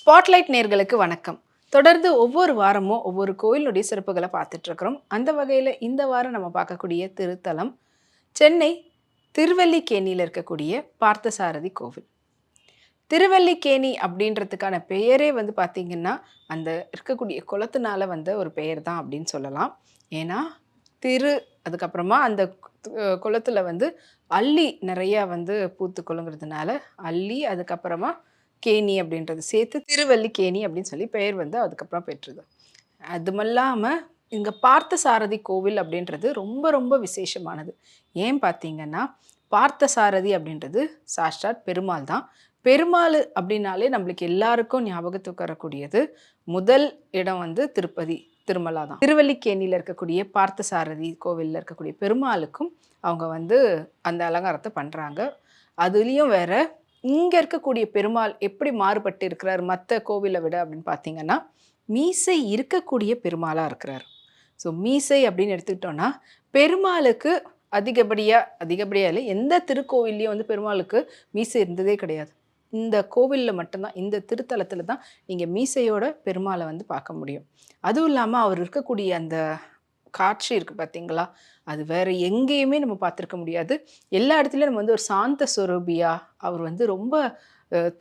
Spotlight நேர்களுக்கு வணக்கம். தொடர்ந்து ஒவ்வொரு வாரமும் ஒவ்வொரு கோயிலுடைய சிறப்புகளை பார்த்துட்டு இருக்கிறோம். அந்த வகையில் இந்த வாரம் நம்ம பார்க்கக்கூடிய திருத்தலம் சென்னை திருவல்லிக்கேணியில் இருக்கக்கூடிய பார்த்தசாரதி கோவில். திருவல்லிக்கேணி அப்படின்றதுக்கான பெயரே வந்து பார்த்திங்கன்னா அந்த இருக்கக்கூடிய குளத்தினால வந்த ஒரு பெயர் தான் அப்படின்னு சொல்லலாம். ஏன்னா திரு அதுக்கப்புறமா அந்த குளத்தில் வந்து அல்லி நிறையா வந்து பூத்து கொள்ளுங்கிறதுனால அல்லி, அதுக்கப்புறமா கேணி அப்படின்றது சேர்த்து திருவல்லிக்கேணி அப்படின்னு சொல்லி பெயர் வந்து அதுக்கப்புறம் பெற்றது. அதுமல்லாமல் இங்கே பார்த்தசாரதி கோவில் அப்படின்றது ரொம்ப ரொம்ப விசேஷமானது. ஏன் பார்த்தீங்கன்னா பார்த்தசாரதி அப்படின்றது சாட்சாத் பெருமாள் தான். பெருமாள் அப்படின்னாலே நம்மளுக்கு எல்லாருக்கும் ஞாபகத்துக்கு வரக்கூடியது முதல் இடம் வந்து திருப்பதி திருமலா தான். திருவல்லிக்கேணியில் இருக்கக்கூடிய பார்த்தசாரதி கோவிலில் இருக்கக்கூடிய பெருமாளுக்கும் அவங்க வந்து அந்த அலங்காரத்தை பண்ணுறாங்க. அதுலேயும் வேற இங்கே இருக்கக்கூடிய பெருமாள் எப்படி மாறுபட்டு இருக்கிறார் மற்ற கோவிலை விட அப்படின்னு பார்த்தீங்கன்னா மீசை இருக்கக்கூடிய பெருமாளாக இருக்கிறார். ஸோ மீசை அப்படின்னு எடுத்துக்கிட்டோன்னா பெருமாளுக்கு அதிகப்படியாக இல்லை, எந்த திருக்கோவில்லையும் வந்து பெருமாளுக்கு மீசை இருந்ததே கிடையாது. இந்த கோவிலில் மட்டும்தான், இந்த திருத்தலத்தில் தான் நீங்கள் மீசையோட பெருமாளை வந்து பார்க்க முடியும். அதுவும் இல்லாமல் அவர் இருக்கக்கூடிய அந்த காட்சி இருக்குது பார்த்தீங்களா, அது வேறு எங்கேயுமே நம்ம பார்த்துருக்க முடியாது. எல்லா இடத்துலையும் நம்ம வந்து ஒரு சாந்த ஸ்வரூபியாக அவர் வந்து ரொம்ப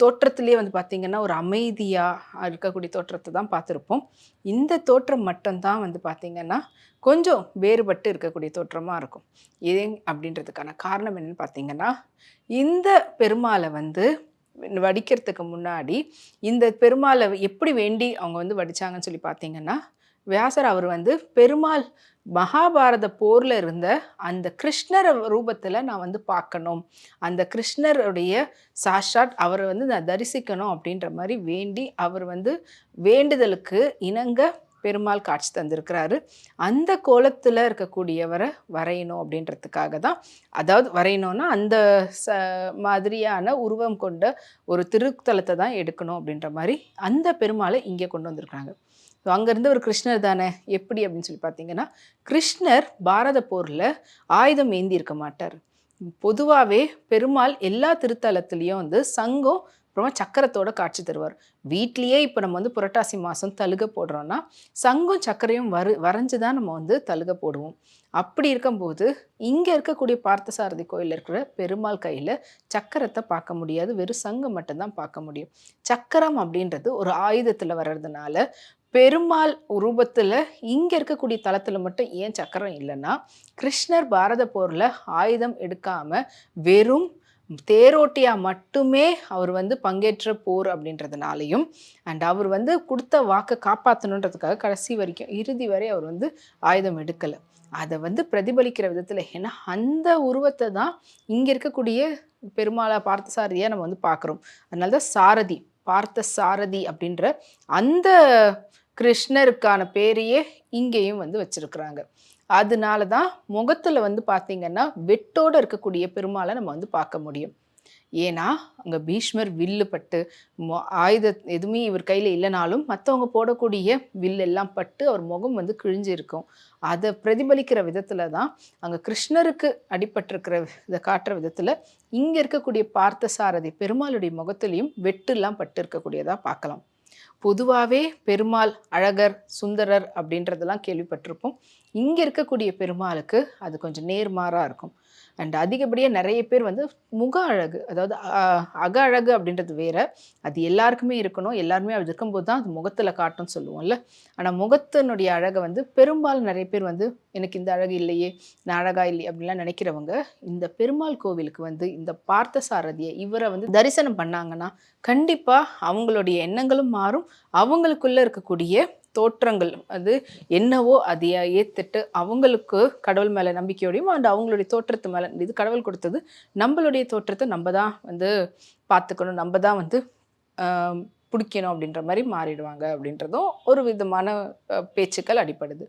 தோற்றத்திலே வந்து பார்த்திங்கன்னா ஒரு அமைதியாக இருக்கக்கூடிய தோற்றத்தை தான் பார்த்துருப்போம். இந்த தோற்றம் மட்டும்தான் வந்து பார்த்திங்கன்னா கொஞ்சம் வேறுபட்டு இருக்கக்கூடிய தோற்றமாக இருக்கும். ஏன் அப்படின்றதுக்கான காரணம் என்னென்னு பார்த்திங்கன்னா இந்த பெருமாளை வந்து வடிக்கிறதுக்கு முன்னாடி இந்த பெருமாளை எப்படி வேண்டி அவங்க வந்து வடித்தாங்கன்னு சொல்லி பார்த்திங்கன்னா வியாசர் அவர் வந்து பெருமாள் மகாபாரத போரில் இருந்த அந்த கிருஷ்ணர் ரூபத்தில் நான் வந்து பார்க்கணும், அந்த கிருஷ்ணருடைய சாஷாட் அவரை வந்து நான் தரிசிக்கணும் அப்படின்ற மாதிரி வேண்டி அவர் வந்து வேண்டுதலுக்கு இணங்க பெருமாள் காட்சி தந்திருக்கிறாரு. அந்த கோலத்தில் இருக்கக்கூடியவரை வரையணும் அப்படின்றதுக்காக தான், அதாவது வரையணும்னா அந்த மாதிரியான உருவம் கொண்ட ஒரு திருத்தலத்தை தான் எடுக்கணும் அப்படின்ற மாதிரி அந்த பெருமாளை இங்கே கொண்டு வந்திருக்காங்க. ஸோ அங்கேருந்து ஒரு கிருஷ்ணர் தானே எப்படி அப்படின்னு சொல்லி பார்த்தீங்கன்னா கிருஷ்ணர் பாரத போரில் ஆயுதம் ஏந்தி இருக்க மாட்டார். பொதுவாகவே பெருமாள் எல்லா திருத்தலத்துலேயும் வந்து சங்கம் அப்புறமா சக்கரத்தோட காட்சி தருவார். வீட்லேயே இப்போ நம்ம வந்து புரட்டாசி மாதம் தழுகை போடுறோன்னா சங்கம் சக்கரையும் வரைஞ்சி தான் நம்ம வந்து தழுகை போடுவோம். அப்படி இருக்கும்போது இங்கே இருக்கக்கூடிய பார்த்தசாரதி கோயிலில் இருக்கிற பெருமாள் கையில் சக்கரத்தை பார்க்க முடியாது, வெறும் சங்கம் மட்டும்தான் பார்க்க முடியும். சக்கரம் அப்படின்றது ஒரு ஆயுதத்தில் வர்றதுனால பெருமாள் ரூபத்தில் இங்கே இருக்கக்கூடிய தலத்தில் மட்டும் ஏன் சக்கரம் இல்லைன்னா கிருஷ்ணர் பாரத போரில் ஆயுதம் எடுக்காமல் வெறும் தேரோட்டியாக மட்டுமே அவர் வந்து பங்கேற்ற போர் அப்படின்றதுனாலையும் அண்ட் அவர் வந்து கொடுத்த வாக்கை காப்பாற்றணுன்றதுக்காக கடைசி வரைக்கும் இறுதி வரை அவர் வந்து ஆயுதம் எடுக்கலை. அதை வந்து பிரதிபலிக்கிற விதத்தில் ஏன்னா அந்த உருவத்தை தான் இங்கே இருக்கக்கூடிய பெருமாளை பார்த்தசாரதியாக நம்ம வந்து பார்க்குறோம். அதனால தான் சாரதி, பார்த்த சாரதி அப்படின்ற அந்த கிருஷ்ணருக்கான பேரையே இங்கேயும் வந்து வச்சிருக்கிறாங்க. அதனால தான் முகத்தில் வந்து பார்த்திங்கன்னா வெட்டோடு இருக்கக்கூடிய பெருமாளை நம்ம வந்து பார்க்க முடியும். ஏன்னா அங்கே பீஷ்மர் வில்லு பட்டு ஆயுத எதுவுமே இவர் கையில் இல்லைனாலும் மற்றவங்க போடக்கூடிய வில் எல்லாம் பட்டு அவர் முகம் வந்து கிழிஞ்சு இருக்கும். அதை பிரதிபலிக்கிற விதத்தில் தான் அங்கே கிருஷ்ணருக்கு அடிபட்டிருக்கிற இதை காட்டுற விதத்தில் இங்கே இருக்கக்கூடிய பார்த்தசாரதி பெருமாளுடைய முகத்துலேயும் வெட்டுலாம் பட்டு இருக்கக்கூடியதாக பார்க்கலாம். பொதுவாகவே பெருமாள் அழகர் சுந்தரர் அப்படின்றதெல்லாம் கேள்விப்பட்டிருப்போம். இங்கே இருக்கக்கூடிய பெருமாளுக்கு அது கொஞ்சம் நேர்மாறாக இருக்கும். அண்ட் அதிகப்படியாக நிறைய பேர் வந்து முக அழகு, அதாவது அக அழகு அப்படின்றது வேற, அது எல்லாருக்குமே இருக்கணும், எல்லாருமே அது இருக்கும்போது தான் அது முகத்தில் காட்டும்னு சொல்லுவோம்ல. ஆனால் முகத்தினுடைய அழகை வந்து பெரும்பாலும் நிறைய பேர் வந்து எனக்கு இந்த அழகு இல்லையே, நான் அழகா இல்லையே அப்படின்லாம் நினைக்கிறவங்க இந்த பெருமாள் கோவிலுக்கு வந்து இந்த பார்த்தசாரதியை இவரை வந்து தரிசனம் பண்ணாங்கன்னா கண்டிப்பாக அவங்களுடைய எண்ணங்களும் மாறும், அவங்களுக்குள்ளே இருக்கக்கூடிய தோற்றங்கள் அது என்னவோ அதை ஏற்றுட்டு அவங்களுக்கு கடவுள் மேலே நம்பிக்கையோடையும் அண்ட் அவங்களுடைய தோற்றத்து மேலே இது கடவுள் கொடுத்தது, நம்மளுடைய தோற்றத்தை நம்ம தான் வந்து பார்த்துக்கணும், நம்ம தான் வந்து பிடிக்கணும் அப்படின்ற மாதிரி மாறிடுவாங்க அப்படின்றதும் ஒரு விதமான பேச்சுக்கள் அடிப்படுது.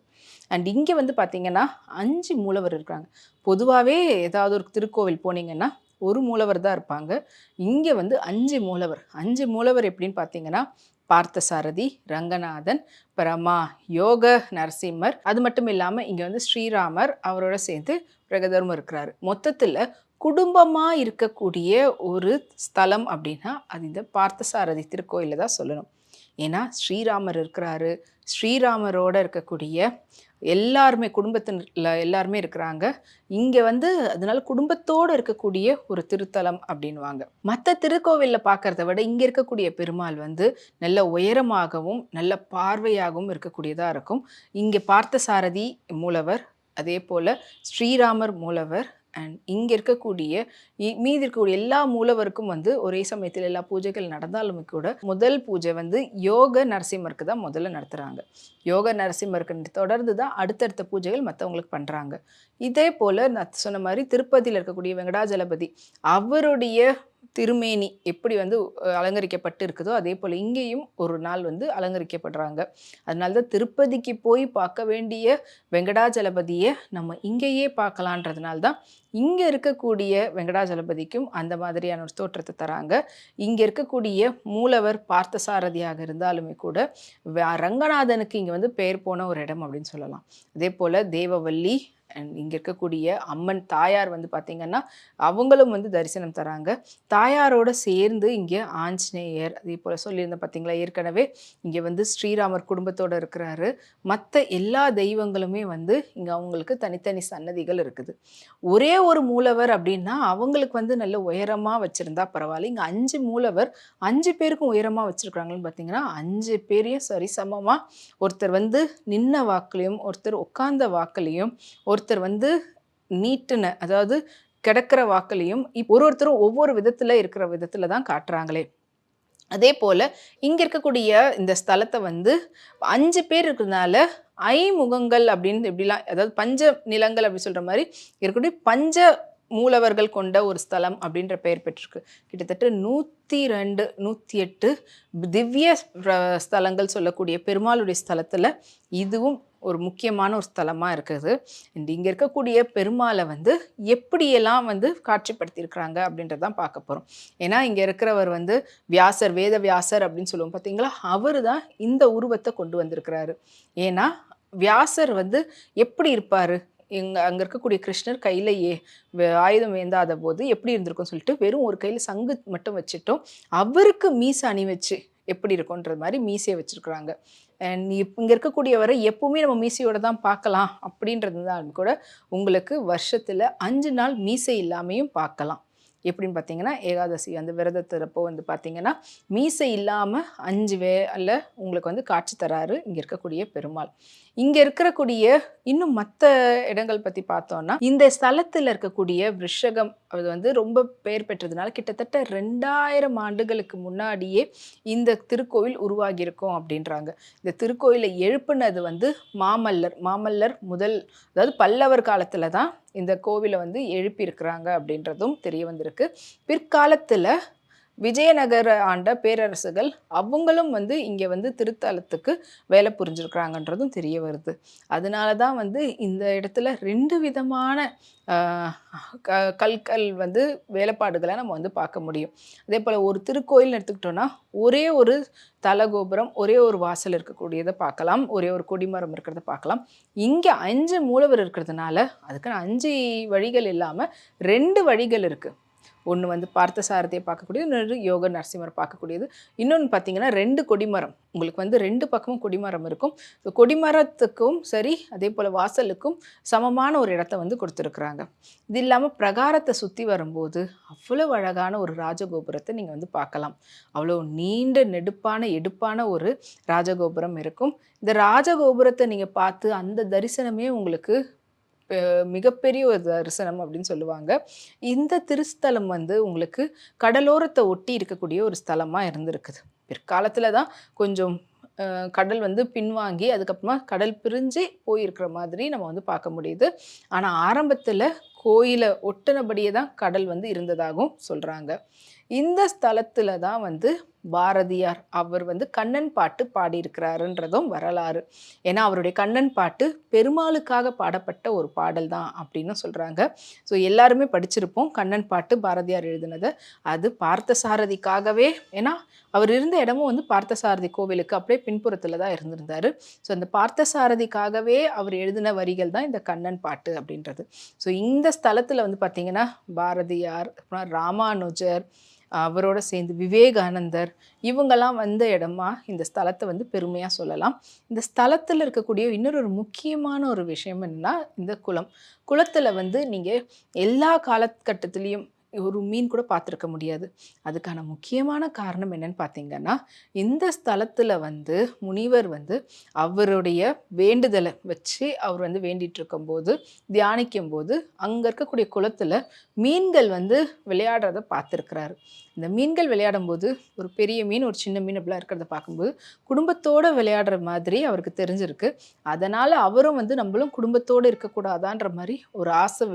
அண்ட் இங்கே வந்து பார்த்திங்கன்னா 5 மூலவர் இருக்கிறாங்க. பொதுவாகவே ஏதாவது ஒரு திருக்கோவில் போனீங்கன்னா ஒரு மூலவர் தான் இருப்பாங்க. இங்கே வந்து 5 மூலவர். 5 மூலவர் எப்படின்னு பார்த்தீங்கன்னா பார்த்தசாரதி, ரங்கநாதன், பரமா யோக நரசிம்மர், அது மட்டும் இல்லாமல் இங்கே வந்து ஸ்ரீராமர் அவரோட சேர்ந்து பிரகதரும் இருக்கிறாரு. மொத்தத்தில் குடும்பமாக இருக்கக்கூடிய ஒரு ஸ்தலம் அப்படின்னா அது இந்த பார்த்தசாரதி திருக்கோயிலை தான் சொல்லணும். ஏன்னா ஸ்ரீராமர் இருக்கிறாரு, ஸ்ரீராமரோட இருக்கக்கூடிய எல்லாருமே குடும்பத்தினர்ல எல்லாருமே இருக்கிறாங்க. இங்க வந்து அதனால குடும்பத்தோட இருக்கக்கூடிய ஒரு திருத்தலம் அப்படின்னுவாங்க. மத்த திருக்கோவில்ல பார்க்கறத விட இங்க இருக்கக்கூடிய பெருமாள் வந்து நல்ல உயரமாகவும், நல்ல பார்வையாகவும் இருக்கக்கூடியதா இருக்கும். இங்க பார்த்தசாரதி மூலவர், அதேபோல ஸ்ரீராமர் மூலவர் அண்ட் இங்க இருக்கக்கூடிய மீதி இருக்கக்கூடிய எல்லா மூலவருக்கும் வந்து ஒரே சமயத்தில் எல்லா பூஜைகள் நடந்தாலுமே கூட முதல் பூஜை வந்து யோக நரசிம்மருக்கு தான் முதல்ல நடத்துறாங்க. யோக நரசிம்மருக்கு தொடர்ந்து தான் அடுத்தடுத்த பூஜைகள் மற்றவங்களுக்கு பண்றாங்க. இதே போல நான் சொன்ன மாதிரி திருப்பதியில் இருக்கக்கூடிய வெங்கடாஜலபதி அவருடைய திருமேனி எப்படி வந்து அலங்கரிக்கப்பட்டு இருக்குதோ அதே போல் இங்கேயும் ஒரு நாள் வந்து அலங்கரிக்கப்படுறாங்க. அதனால தான் திருப்பதிக்கு போய் பார்க்க வேண்டிய வெங்கடாஜலபதியை நம்ம இங்கேயே பார்க்கலான்றதுனால தான் இங்கே இருக்கக்கூடிய வெங்கடாஜலபதிக்கும் அந்த மாதிரியான ஒரு தோற்றத்தை தராங்க. இங்கே இருக்கக்கூடிய மூலவர் பார்த்தசாரதியாக இருந்தாலுமே கூட ரங்கநாதனுக்கு இங்கே வந்து பெயர் போன ஒரு இடம் அப்படின்னு சொல்லலாம். அதே போல் தேவவல்லி அண்ட் இங்கே இருக்கக்கூடிய அம்மன் தாயார் வந்து பார்த்திங்கன்னா அவங்களும் வந்து தரிசனம் தராங்க. தாயாரோட சேர்ந்து இங்கே ஆஞ்சநேயர் அதே போல் சொல்லியிருந்தேன் பார்த்தீங்களா, ஏற்கனவே இங்கே வந்து ஸ்ரீராமர் குடும்பத்தோடு இருக்கிறாரு. மற்ற எல்லா தெய்வங்களுமே வந்து இங்கே அவங்களுக்கு தனித்தனி சன்னதிகள் இருக்குது. ஒரே ஒரு மூலவர் அப்படின்னா அவங்களுக்கு வந்து நல்ல உயரமாக வச்சுருந்தா பரவாயில்ல. இங்கே 5 மூலவர் 5 பேருக்கும் உயரமாக வச்சுருக்காங்கன்னு பார்த்தீங்கன்னா 5 பேரையும் சரிசமமாக ஒருத்தர் வந்து நின்ன வாக்குலையும், ஒருத்தர் உட்கார்ந்த வாக்குலையும், ஒருத்தர் வந்து நீட்டுன அதாவது கிடக்கிற வாக்குலையும் ஒருத்தரும் ஒவ்வொரு விதத்தில் இருக்கிற விதத்தில் தான் காட்டுறாங்களே. அதே போல் இங்கே இருக்கக்கூடிய இந்த ஸ்தலத்தை வந்து 5 பேர் இருக்கிறதுனால ஐமுகங்கள் அப்படின்னு எப்படிலாம், அதாவது பஞ்ச நிலங்கள் அப்படி சொல்கிற மாதிரி இருக்கக்கூடிய பஞ்ச மூலவர்கள் கொண்ட ஒரு ஸ்தலம் அப்படின்ற பெயர் பெற்றிருக்கு. கிட்டத்தட்ட 102 108 திவ்ய ஸ்தலங்கள் சொல்லக்கூடிய பெருமாளுடைய ஸ்தலத்தில் இதுவும் ஒரு முக்கியமான ஒரு ஸ்தலமாக இருக்குது. இங்கே இருக்கக்கூடிய பெருமாளை வந்து எப்படியெல்லாம் வந்து காட்சிப்படுத்தியிருக்கிறாங்க அப்படின்றதான் பார்க்க போகிறோம். ஏன்னா இங்கே இருக்கிறவர் வந்து வியாசர், வேத வியாசர் அப்படின்னு சொல்லுவோம் பார்த்தீங்களா, அவர் தான் இந்த உருவத்தை கொண்டு வந்திருக்கிறாரு. ஏன்னா வியாசர் வந்து எப்படி இருப்பார், அங்கே இருக்கக்கூடிய கிருஷ்ணர் கையில் ஆயுதம் ஏந்தாத போது எப்படி இருந்திருக்கும்னு சொல்லிட்டு வெறும் ஒரு கையில் சங்கு மட்டும் வச்சுட்டோம், அவருக்கு மீசை அணி வச்சு எப்படி இருக்கும்ன்றது மாதிரி மீசையை வச்சுருக்குறாங்க. அண்ட் இங்கே இருக்கக்கூடியவரை எப்பவுமே நம்ம மீசையோடு தான் பார்க்கலாம் அப்படின்றது தான் கூட உங்களுக்கு வருஷத்தில் 5 நாள் மீசை இல்லாமையும் பார்க்கலாம். எப்படின்னு பார்த்தீங்கன்னா ஏகாதசி அந்த விரதத்திறப்போ வந்து பார்த்தீங்கன்னா மீசை இல்லாமல் 5 வேளை உங்களுக்கு வந்து காட்சி தராரு இங்கே இருக்கக்கூடிய பெருமாள். இங்கே இருக்கக்கூடிய இன்னும் மற்ற இடங்கள் பற்றி பார்த்தோன்னா இந்த ஸ்தலத்தில் இருக்கக்கூடிய விருஷகம் அது வந்து ரொம்ப பெயர் பெற்றதுனால கிட்டத்தட்ட 2000 ஆண்டுகளுக்கு முன்னாடியே இந்த திருக்கோவில் உருவாகியிருக்கும் அப்படின்றாங்க. இந்த திருக்கோயிலை எழுப்புனது வந்து மாமல்லர் முதல், அதாவது பல்லவர் காலத்தில் தான் இந்த கோவிலை வந்து எழுப்பியிருக்கிறாங்க அப்படின்றதும் தெரிய வந்திருக்கு. பிற்காலத்தில் விஜயநகர ஆண்ட பேரரசுகள் அவங்களும் வந்து இங்கே வந்து திருத்தலத்துக்கு வேலை புரிஞ்சிருக்கிறாங்கன்றதும் தெரிய வருது. அதனால தான் வந்து இந்த இடத்துல 2 விதமான கற்கள் வந்து வேலைப்பாடுகளை நம்ம வந்து பார்க்க முடியும். அதே போல் ஒரு திருக்கோயில் எடுத்துக்கிட்டோன்னா ஒரே ஒரு தலகோபுரம், ஒரே ஒரு வாசல் இருக்கக்கூடியதை பார்க்கலாம், ஒரே ஒரு கொடிமரம் இருக்கிறத பார்க்கலாம். இங்கே 5 மூலவர் இருக்கிறதுனால அதுக்குன்னு 5 வழிகள் இல்லாமல் 2 வழிகள் இருக்குது. ஒன்று வந்து பார்த்தசாரதியை பார்க்கக்கூடியது, இன்னொரு யோக நரசிம்மர் பார்க்கக்கூடியது. இன்னொன்று பார்த்தீங்கன்னா 2 கொடிமரம், உங்களுக்கு வந்து 2 பக்கமும் கொடிமரம் இருக்கும். ஸோ கொடிமரத்துக்கும் சரி அதே போல் வாசலுக்கும் சமமான ஒரு இடத்த வந்து கொடுத்துருக்குறாங்க. இது இல்லாமல் பிரகாரத்தை சுற்றி வரும்போது அவ்வளோ அழகான ஒரு ராஜகோபுரத்தை நீங்கள் வந்து பார்க்கலாம். அவ்வளோ நீண்ட நெடுப்பான எடுப்பான ஒரு ராஜகோபுரம் இருக்கும். இந்த ராஜகோபுரத்தை நீங்கள் பார்த்து அந்த தரிசனமே உங்களுக்கு மிகப்பெரிய ஒரு தரிசனம் அப்படின்னு சொல்லுவாங்க. இந்த திருஸ்தலம் வந்து உங்களுக்கு கடலோரத்தை ஒட்டி இருக்கக்கூடிய ஒரு ஸ்தலமாக இருந்திருக்குது. பிற்காலத்தில் தான் கொஞ்சம் கடல் வந்து பின்வாங்கி அதுக்கப்புறமா கடல் பிரிஞ்சு போயிருக்கிற மாதிரி நம்ம வந்து பார்க்க முடியுது. ஆனால் ஆரம்பத்தில் கோயிலை ஒட்டினபடியே தான் கடல் வந்து இருந்ததாகவும் சொல்கிறாங்க. இந்த ஸ்தலத்தில் தான் வந்து பாரதியார் அவர் வந்து கண்ணன் பாட்டு பாடியிருக்கிறாருன்றதும் வரலாறு. ஏன்னா அவருடைய கண்ணன் பாட்டு பெருமாளுக்காக பாடப்பட்ட ஒரு பாடல் தான் அப்படின்னு சொல்கிறாங்க. ஸோ எல்லாருமே படிச்சிருப்போம் கண்ணன் பாட்டு பாரதியார் எழுதினதை. அது பார்த்தசாரதிக்காகவே, ஏன்னா அவர் இருந்த இடமும் வந்து பார்த்தசாரதி கோவிலுக்கு அப்படியே பின்புறத்தில் தான் இருந்திருந்தார். ஸோ அந்த பார்த்தசாரதிக்காகவே அவர் எழுதின வரிகள் தான் இந்த கண்ணன் பாட்டு அப்படின்றது. ஸோ இந்த ஸ்தலத்தில் வந்து பார்த்திங்கன்னா பாரதியார், ராமானுஜர், அவரோட சேர்ந்து விவேகானந்தர் இவங்கெல்லாம் வந்த இடமா இந்த ஸ்தலத்தை வந்து பெருமையாக சொல்லலாம். இந்த ஸ்தலத்தில் இருக்கக்கூடிய இன்னொரு ஒரு முக்கியமான ஒரு விஷயம் என்னன்னா, இந்த குளம். குளத்தில் வந்து நீங்கள் எல்லா காலகட்டத்திலையும் ஒரு மீன் கூட பார்த்துருக்க முடியாது. அதுக்கான முக்கியமான காரணம் என்னன்னு பார்த்தீங்கன்னா, இந்த ஸ்தலத்தில் வந்து முனிவர் வந்து அவருடைய வேண்டுதலை வச்சு அவர் வந்து வேண்டிட்டு இருக்கும்போது, தியானிக்கும் போது அங்கே இருக்கக்கூடிய குளத்தில் மீன்கள் வந்து விளையாடுறத பார்த்துருக்கிறாரு. இந்த மீன்கள் விளையாடும்போது ஒரு பெரிய மீன், ஒரு சின்ன மீன் அப்படிலாம் இருக்கிறத பார்க்கும்போது குடும்பத்தோடு விளையாடுற மாதிரி அவருக்கு தெரிஞ்சிருக்கு. அதனால் அவரும் வந்து நம்மளும் குடும்பத்தோடு இருக்கக்கூடாதான்ற மாதிரி ஒரு ஆசை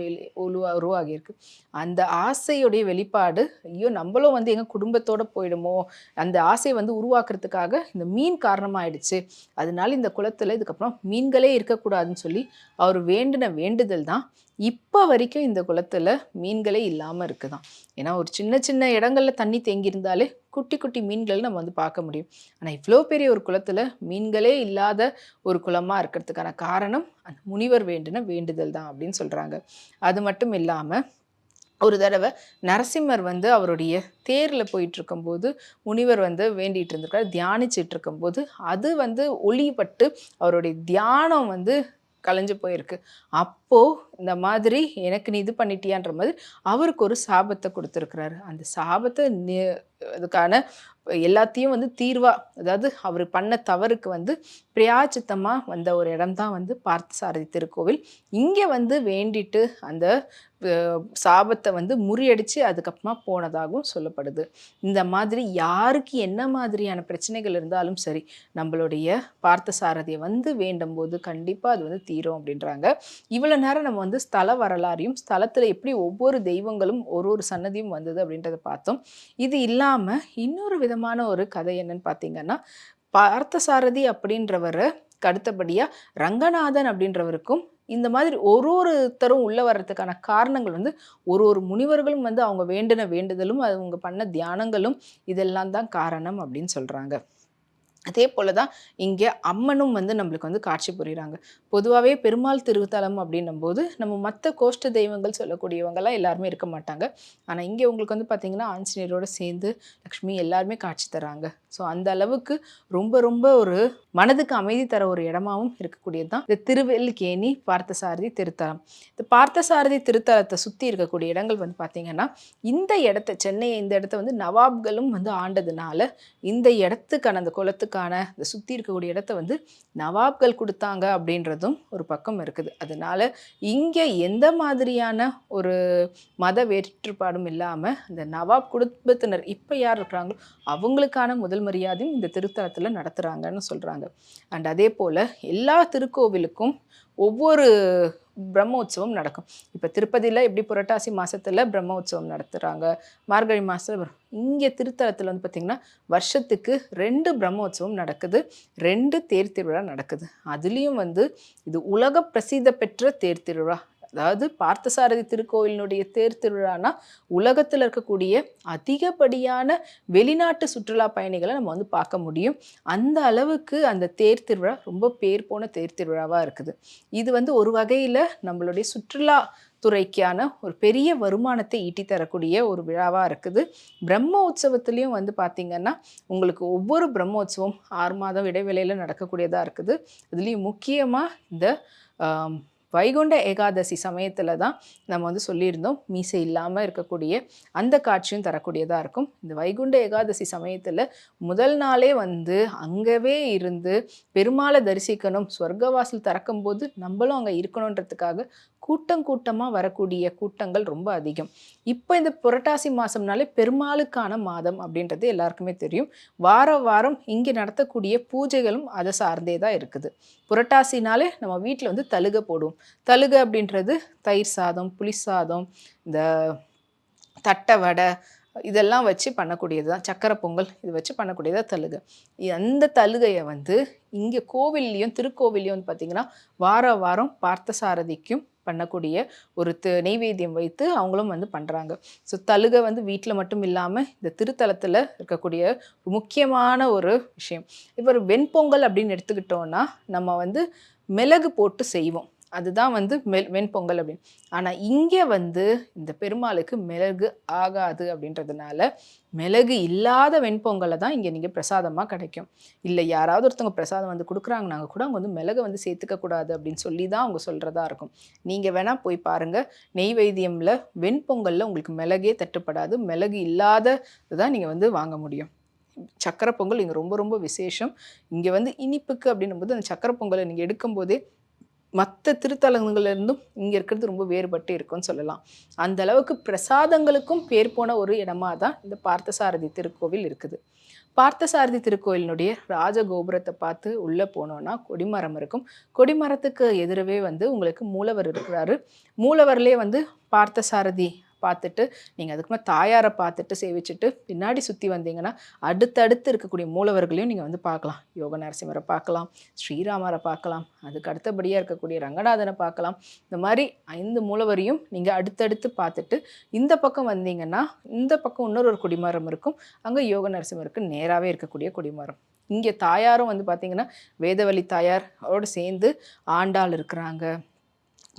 உருவாகியிருக்கு. அந்த ஆசையுடைய வெளிப்பாடு, ஐயோ நம்மளும் வந்து எங்கள் குடும்பத்தோடு போயிடுமோ, அந்த ஆசையை வந்து உருவாக்குறதுக்காக இந்த மீன் காரணமாயிடுச்சு. அதனால இந்த குளத்தில் இதுக்கப்புறம் மீன்களே இருக்கக்கூடாதுன்னு சொல்லி அவர் வேண்டின வேண்டுதல் தான் இப்போ வரைக்கும் இந்த குளத்தில் மீன்களே இல்லாமல் இருக்குதான். ஏன்னா ஒரு சின்ன சின்ன இடங்கள்ல தண்ணி தேங்கி இருந்தாலே குட்டி குட்டி மீன்கள் நம்ம வந்து பார்க்க முடியும். ஆனால் இவ்வளோ பெரிய ஒரு குளத்தில் மீன்களே இல்லாத ஒரு குளமாக இருக்கிறதுக்கான காரணம் அந்த முனிவர் வேண்டின வேண்டுதல் தான் அப்படின்னு சொல்கிறாங்க. அது மட்டும் இல்லாமல் ஒரு தடவை நரசிம்மர் வந்து அவருடைய தேரில் போயிட்டு இருக்கும்போது முனிவர் வந்து வேண்டிகிட்டு இருந்திருக்காரு, தியானிச்சுட்டு இருக்கும்போது அது வந்து ஒளிப்பட்டு அவருடைய தியானம் வந்து கலைஞ்சு போயிருக்கு. அப்போது இந்த மாதிரி எனக்கு நீ இது பண்ணிட்டியான்ற மாதிரி அவருக்கு ஒரு சாபத்தை கொடுத்துருக்குறாரு. அந்த சாபத்தை அதுக்கான எல்லாத்தையும் வந்து தீர்வா, அதாவது அவர் பண்ண தவறுக்கு வந்து பிரியாச்சித்தமாக வந்த ஒரு இடம் தான் வந்து பார்த்தசாரதி திருக்கோவில். இங்கே வந்து வேண்டிட்டு அந்த சாபத்தை வந்து முறியடித்து அதுக்கப்புறமா போனதாகவும் சொல்லப்படுது. இந்த மாதிரி யாருக்கு என்ன மாதிரியான பிரச்சனைகள் இருந்தாலும் சரி, நம்மளுடைய பார்த்தசாரதியை வந்து வேண்டும் போது கண்டிப்பாக அது வந்து தீரும் அப்படின்றாங்க. இவ்வளோ நேரம் நம்ம வந்து ஸ்தல வரலாறையும் ஸ்தலத்தில் எப்படி ஒவ்வொரு தெய்வங்களும் ஒரு ஒரு சன்னதியும் வந்தது அப்படின்றத பார்த்தோம். இது இல்லாமல் இன்னொரு விதமான ஒரு கதை என்னன்னு பார்த்தீங்கன்னா, பார்த்தசாரதி அப்படின்றவரை அடுத்தபடியாக ரங்கநாதன் அப்படின்றவருக்கும் இந்த மாதிரி ஒருத்தரும் உள்ள வர்றதுக்கான காரணங்கள் வந்து ஒரு முனிவர்களும் வந்து அவங்க வேண்டின வேண்டுதலும் அவங்க பண்ண தியானங்களும் இதெல்லாம் தான் காரணம் அப்படின்னு சொல்கிறாங்க. அதே போல தான் இங்கே அம்மனும் வந்து நம்மளுக்கு வந்து காட்சி புரிகிறாங்க. பொதுவாகவே பெருமாள் திருத்தலம் அப்படின்னும் போது நம்ம மற்ற கோஷ்ட தெய்வங்கள் சொல்லக்கூடியவங்கெல்லாம் எல்லாருமே இருக்க மாட்டாங்க. ஆனால் இங்கே உங்களுக்கு வந்து பார்த்திங்கன்னா ஆஞ்சநேயரோடு சேர்ந்து லக்ஷ்மி எல்லாருமே காட்சி தராங்க. ஸோ அந்த அளவுக்கு ரொம்ப ரொம்ப ஒரு மனதுக்கு அமைதி தர ஒரு இடமாவும் இருக்கக்கூடியது தான் இந்த திருவெல்லிக்கேணி பார்த்தசாரதி திருத்தலம். இந்த பார்த்தசாரதி திருத்தலத்தை சுற்றி இருக்கக்கூடிய இடங்கள் வந்து பார்த்திங்கன்னா, இந்த இடத்த சென்னையை இந்த இடத்த வந்து நவாப்களும் வந்து ஆண்டதுனால இந்த இடத்துக்கான அந்த குளத்துக்கான இந்த சுற்றி இருக்கக்கூடிய இடத்த வந்து நவாப்கள் கொடுத்தாங்க அப்படின்றதும் ஒரு பக்கம் இருக்குது. அதனால இங்கே எந்த மாதிரியான ஒரு மத வேற்றுப்பாடும் இல்லாமல் அந்த நவாப் குடும்பத்தினர் இப்போ யார் இருக்கிறாங்களோ அவங்களுக்கான முதல் மரியாதையும் இந்த திருத்தலத்தில் நடத்துகிறாங்கன்னு சொல்கிறாங்க. அண்ட் அதே போல் எல்லா திருக்கோவிலுக்கும் ஒவ்வொரு பிரம்மோற்சவம் நடக்கும். இப்போ திருப்பதியில் எப்படி புரட்டாசி மாதத்தில் பிரம்மோற்சவம் நடத்துகிறாங்க, மார்கழி மாதம். இங்கே திருத்தலத்தில் வந்து பார்த்திங்கன்னா வருஷத்துக்கு 2 பிரம்மோற்சவம் நடக்குது, 2 தேர் திருவிழா நடக்குது. அதுலேயும் வந்து இது உலக பிரசித்த பெற்ற தேர் திருவிழா. அதாவது பார்த்தசாரதி திருக்கோயிலினுடைய தேர் திருவிழானா உலகத்தில் இருக்கக்கூடிய அதிகப்படியான வெளிநாட்டு சுற்றுலா பயணிகளை நம்ம வந்து பார்க்க முடியும். அந்த அளவுக்கு அந்த தேர் திருவிழா ரொம்ப பேர் போன தேர் திருவிழாவாக இருக்குது. இது வந்து ஒரு வகையில் நம்மளுடைய சுற்றுலா துறைக்கான ஒரு பெரிய வருமானத்தை ஈட்டி தரக்கூடிய ஒரு விழாவாக இருக்குது. பிரம்ம உற்சவத்துலேயும் வந்து பார்த்திங்கன்னா உங்களுக்கு ஒவ்வொரு பிரம்மோற்சவம் 6 மாதம் இடைவெளியில் நடக்கக்கூடியதாக இருக்குது. இதுலேயும் முக்கியமாக இந்த வைகுண்ட ஏகாதசி சமயத்தில் தான் நம்ம வந்து சொல்லியிருந்தோம், மீசை இல்லாமல் இருக்கக்கூடிய அந்த காட்சியும் தரக்கூடியதாக இருக்கும். இந்த வைகுண்ட ஏகாதசி சமயத்தில் முதல் நாளே வந்து அங்கவே இருந்து பெருமாளை தரிசிக்கணும், சொர்க்கவாசல் திறக்கும்போது நம்மளும் அங்கே இருக்கணுன்றதுக்காக கூட்டமாக வரக்கூடிய கூட்டங்கள் ரொம்ப அதிகம். இப்போ இந்த புரட்டாசி மாதம்னாலே பெருமாளுக்கான மாதம் அப்படின்றது எல்லாருக்குமே தெரியும். வாரம் இங்கே நடத்தக்கூடிய பூஜைகளும் அதை சார்ந்தே தான் இருக்குது. புரட்டாசினாலே நம்ம வீட்டில் வந்து தழுகை போடுவோம். தழுகை அப்படின்றது தயிர் சாதம், புளி சாதம், இந்த தட்டை வடை இதெல்லாம் வச்சு பண்ணக்கூடியது தான். சக்கரை பொங்கல் இது வச்சு பண்ணக்கூடியதாக தழுகை. அந்த தழுகையை வந்து இங்கே கோவில்லையும் திருக்கோவில்லையும் வந்து பார்த்திங்கன்னா வாரம் பார்த்தசாரதிக்கும் பண்ணக்கூடிய ஒரு நெய்வேத்தியம் வைத்து அவங்களும் வந்து பண்ணுறாங்க. ஸோ தழுகை வந்து வீட்டில் மட்டும் இல்லாமல் இந்த திருத்தலத்தில் இருக்கக்கூடிய முக்கியமான ஒரு விஷயம். இப்போ ஒரு வெண்பொங்கல் அப்படின்னு எடுத்துக்கிட்டோன்னா நம்ம வந்து மிளகு போட்டு செய்வோம். அதுதான் வந்து வெண்பொங்கல் அப்படின்னு. ஆனால் இங்கே வந்து இந்த பெருமாளுக்கு மிளகு ஆகாது அப்படின்றதுனால மிளகு இல்லாத வெண்பொங்கலை தான் இங்கே நீங்கள் பிரசாதமாக கிடைக்கும். இல்லை யாராவது ஒருத்தவங்க பிரசாதம் வந்து கொடுக்குறாங்கனாங்க கூட அவங்க வந்து மிளகை வந்து சேர்த்துக்க கூடாது அப்படின்னு சொல்லி தான் அவங்க சொல்கிறதா இருக்கும். நீங்கள் வேணால் போய் பாருங்கள், நெய்வேத்தியமில் வெண்பொங்கலில் உங்களுக்கு மிளகே தட்டுப்படாது. மிளகு இல்லாத தான் நீங்கள் வந்து வாங்க முடியும். சக்கரை பொங்கல் இங்கே ரொம்ப ரொம்ப விசேஷம். இங்கே வந்து இனிப்புக்கு அப்படின்னும்போது அந்த சக்கரை பொங்கலை நீங்கள் எடுக்கும்போதே மற்ற திருத்தலங்கள்லேருந்தும் இங்கே இருக்கிறது ரொம்ப வேறுபட்டு இருக்குன்னு சொல்லலாம். அந்த அளவுக்கு பிரசாதங்களுக்கும் பேர் போன ஒரு இடமா தான் இந்த பார்த்தசாரதி திருக்கோவில் இருக்குது. பார்த்தசாரதி திருக்கோயிலினுடைய ராஜகோபுரத்தை பார்த்து உள்ளே போனோன்னா கொடிமரம் இருக்கும். கொடிமரத்துக்கு எதிரவே வந்து உங்களுக்கு மூலவர் இருக்கிறாரு. மூலவர்லேயே வந்து பார்த்தசாரதி பார்த்துட்டு நீங்கள் அதுக்கு மேலே தாயாரை பார்த்துட்டு சேவிச்சுட்டு பின்னாடி சுற்றி வந்தீங்கன்னா அடுத்தடுத்து இருக்கக்கூடிய மூலவர்களையும் நீங்கள் வந்து பார்க்கலாம். யோக நரசிம்மரை பார்க்கலாம், ஸ்ரீராமரை பார்க்கலாம், அதுக்கு அடுத்தபடியாக இருக்கக்கூடிய ரங்கநாதனை பார்க்கலாம். இந்த மாதிரி 5 மூலவரையும் நீங்கள் அடுத்தடுத்து பார்த்துட்டு இந்த பக்கம் வந்தீங்கன்னா இந்த பக்கம் இன்னொரு கொடிமரம் இருக்கும். அங்கே யோக நரசிம்மருக்கு நேராகவே இருக்கக்கூடிய கொடிமரம். இங்கே தாயாரும் வந்து பார்த்திங்கன்னா வேதவழி தாயாரோடு சேர்ந்து ஆண்டாள் இருக்கிறாங்க.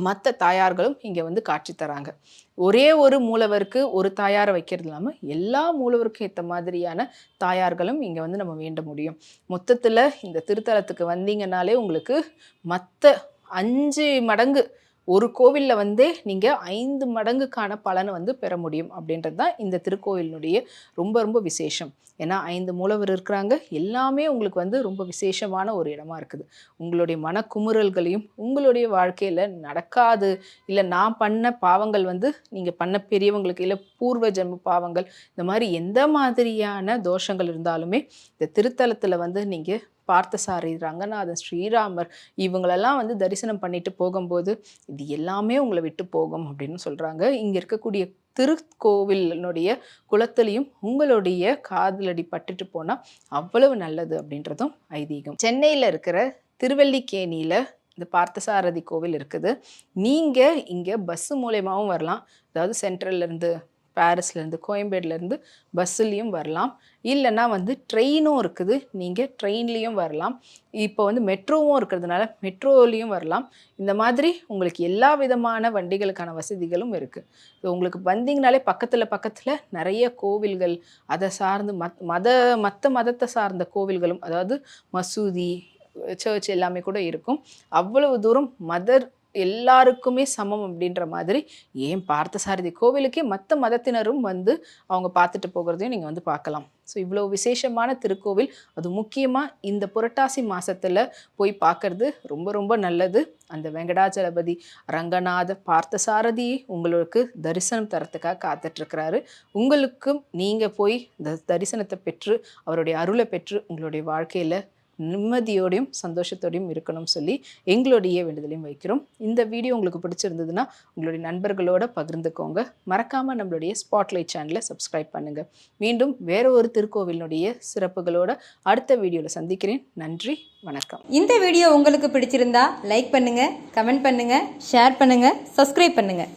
மற்ற தாயார்களும் இங்கே வந்து காட்சி தராங்க. ஒரே ஒரு மூலவருக்கு ஒரு தாயாரை வைக்கிறது இல்லாமல் எல்லா மூலவருக்கும் ஏற்ற மாதிரியான தாயார்களும் இங்கே வந்து நம்ம வேண்ட முடியும். மொத்தத்தில் இந்த திருத்தலத்துக்கு வந்தீங்கன்னாலே உங்களுக்கு மற்ற 5 மடங்கு ஒரு கோவிலில் வந்து நீங்கள் 5 மடங்குக்கான பலனை வந்து பெற முடியும் அப்படின்றது தான் இந்த திருக்கோவிலினுடைய ரொம்ப ரொம்ப விசேஷம். ஏன்னா 5 மூலவர் இருக்கிறாங்க. எல்லாமே உங்களுக்கு வந்து ரொம்ப விசேஷமான ஒரு இடமா இருக்குது. உங்களுடைய மனக்குமுறல்களையும் உங்களுடைய வாழ்க்கையில் நடக்காது, இல்லை நான் பண்ண பாவங்கள் வந்து நீங்கள் பண்ண பெரியவங்களுக்கு இல்லை பூர்வ ஜென்ம பாவங்கள், இந்த மாதிரி எந்த மாதிரியான தோஷங்கள் இருந்தாலுமே இந்த திருத்தலத்தில் வந்து நீங்கள் பார்த்தசாரதி, ரங்கநாதன், ஸ்ரீராமர் இவங்களெல்லாம் வந்து தரிசனம் பண்ணிட்டு போகும்போது இது எல்லாமே உங்களை விட்டு போகும் அப்படின்னு சொல்கிறாங்க. இங்கே இருக்கக்கூடிய திருக்கோவிலினுடைய குளத்துலையும் உங்களுடைய காதலடி பட்டுட்டு போனால் அவ்வளவு நல்லது அப்படின்றதும் ஐதீகம். சென்னையில் இருக்கிற திருவல்லிக்கேணியில் இந்த பார்த்தசாரதி கோவில் இருக்குது. நீங்கள் இங்கே பஸ்ஸு மூலயமாவும் வரலாம். அதாவது சென்ட்ரல்லேருந்து, பாரிஸ்லேருந்து, கோயம்பேடுலேருந்து பஸ்ஸுலேயும் வரலாம். இல்லைன்னா வந்து ட்ரெயினும் இருக்குது, நீங்கள் ட்ரெயின்லேயும் வரலாம். இப்போ வந்து மெட்ரோவும் இருக்கிறதுனால மெட்ரோலேயும் வரலாம். இந்த மாதிரி உங்களுக்கு எல்லா விதமான வண்டிகளுக்கான வசதிகளும் இருக்குது. ஸோ உங்களுக்கு வந்தீங்கனாலே பக்கத்தில் நிறைய கோவில்கள், அதை சார்ந்து மற்ற மதத்தை சார்ந்த கோவில்களும், அதாவது மசூதி, சர்ச் எல்லாமே கூட இருக்கும். அவ்வளவு தூரம் எல்லாருக்குமே சமம் அப்படின்ற மாதிரி ஏன் பார்த்தசாரதி கோவிலுக்கே மற்ற மதத்தினரும் வந்து அவங்க பார்த்துட்டு போகிறதையும் நீங்கள் வந்து பார்க்கலாம். ஸோ இவ்வளோ விசேஷமான திருக்கோவில், அது முக்கியமாக இந்த புரட்டாசி மாதத்தில் போய் பார்க்கறது ரொம்ப ரொம்ப நல்லது. அந்த வெங்கடாஜலபதி ரங்கநாத பார்த்தசாரதி உங்களுக்கு தரிசனம் தரத்துக்காக காத்துட்ருக்கிறாரு. உங்களுக்கும் நீங்கள் போய் இந்த தரிசனத்தை பெற்று அவருடைய அருளை பெற்று உங்களுடைய வாழ்க்கையில் நிம்மதியோடையும் சந்தோஷத்தோடையும் இருக்கணும்னு சொல்லி எங்களுடைய வேண்டுதலையும் வைக்கிறோம். இந்த வீடியோ உங்களுக்கு பிடிச்சிருந்ததுன்னா உங்களுடைய நண்பர்களோட பகிர்ந்துக்கோங்க. மறக்காமல் நம்மளுடைய ஸ்பாட்லைட் சேனலை சப்ஸ்கிரைப் பண்ணுங்கள். மீண்டும் வேற ஒரு திருக்கோவிலினுடைய சிறப்புகளோட அடுத்த வீடியோவில் சந்திக்கிறேன். நன்றி, வணக்கம். இந்த வீடியோ உங்களுக்கு பிடிச்சிருந்தா லைக் பண்ணுங்கள், கமெண்ட் பண்ணுங்கள், ஷேர் பண்ணுங்கள், சப்ஸ்கிரைப் பண்ணுங்கள்.